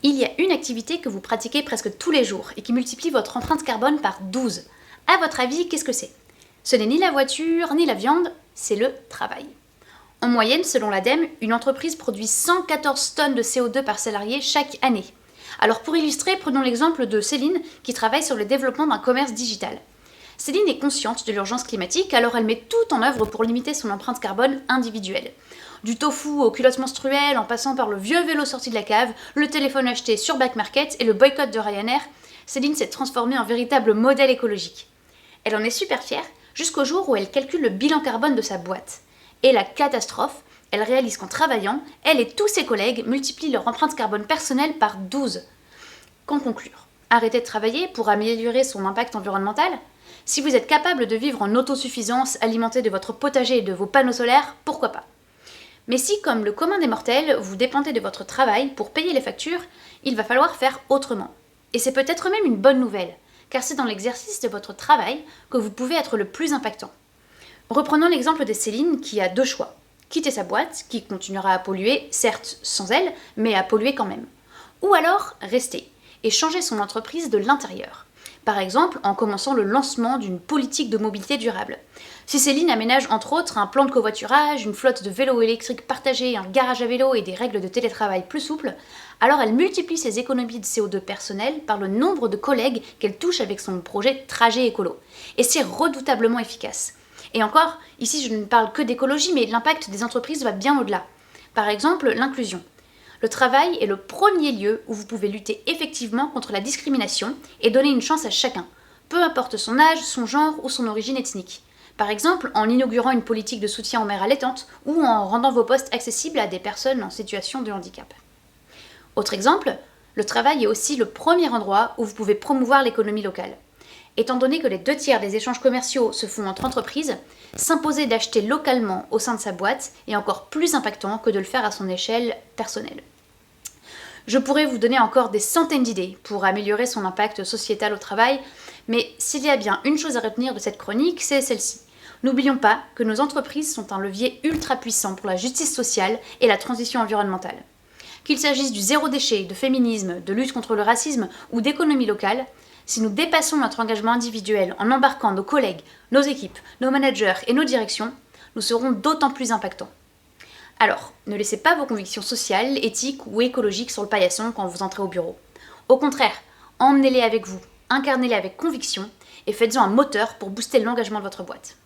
Il y a une activité que vous pratiquez presque tous les jours et qui multiplie votre empreinte carbone par 12. À votre avis, qu'est-ce que c'est? Ce n'est ni la voiture, ni la viande, c'est le travail. En moyenne, selon l'ADEME, une entreprise produit 114 tonnes de CO2 par salarié chaque année. Alors pour illustrer, prenons l'exemple de Céline qui travaille sur le développement d'un commerce digital. Céline est consciente de l'urgence climatique, alors elle met tout en œuvre pour limiter son empreinte carbone individuelle. Du tofu aux culottes menstruelles, en passant par le vieux vélo sorti de la cave, le téléphone acheté sur Back Market et le boycott de Ryanair, Céline s'est transformée en véritable modèle écologique. Elle en est super fière, jusqu'au jour où elle calcule le bilan carbone de sa boîte. Et la catastrophe, elle réalise qu'en travaillant, elle et tous ses collègues multiplient leur empreinte carbone personnelle par 12. Qu'en conclure? Arrêter de travailler pour améliorer son impact environnemental? Si vous êtes capable de vivre en autosuffisance, alimenté de votre potager et de vos panneaux solaires, pourquoi pas? Mais si, comme le commun des mortels, vous dépendez de votre travail pour payer les factures, il va falloir faire autrement. Et c'est peut-être même une bonne nouvelle, car c'est dans l'exercice de votre travail que vous pouvez être le plus impactant. Reprenons l'exemple de Céline qui a deux choix. Quitter sa boîte, qui continuera à polluer, certes sans elle, mais à polluer quand même. Ou alors rester et changer son entreprise de l'intérieur. Par exemple, en commençant le lancement d'une politique de mobilité durable. Si Céline aménage entre autres un plan de covoiturage, une flotte de vélos électriques partagés, un garage à vélo et des règles de télétravail plus souples, alors elle multiplie ses économies de CO2 personnelles par le nombre de collègues qu'elle touche avec son projet Trajet écolo. Et c'est redoutablement efficace. Et encore, ici je ne parle que d'écologie, mais l'impact des entreprises va bien au-delà. Par exemple, l'inclusion. Le travail est le premier lieu où vous pouvez lutter effectivement contre la discrimination et donner une chance à chacun, peu importe son âge, son genre ou son origine ethnique. Par exemple, en inaugurant une politique de soutien aux mères allaitantes ou en rendant vos postes accessibles à des personnes en situation de handicap. Autre exemple, le travail est aussi le premier endroit où vous pouvez promouvoir l'économie locale. Étant donné que les 2/3 des échanges commerciaux se font entre entreprises, s'imposer d'acheter localement au sein de sa boîte est encore plus impactant que de le faire à son échelle personnelle. Je pourrais vous donner encore des centaines d'idées pour améliorer son impact sociétal au travail, mais s'il y a bien une chose à retenir de cette chronique, c'est celle-ci. N'oublions pas que nos entreprises sont un levier ultra puissant pour la justice sociale et la transition environnementale. Qu'il s'agisse du zéro déchet, de féminisme, de lutte contre le racisme ou d'économie locale, si nous dépassons notre engagement individuel en embarquant nos collègues, nos équipes, nos managers et nos directions, nous serons d'autant plus impactants. Alors, ne laissez pas vos convictions sociales, éthiques ou écologiques sur le paillasson quand vous entrez au bureau. Au contraire, emmenez-les avec vous, incarnez-les avec conviction et faites-en un moteur pour booster l'engagement de votre boîte.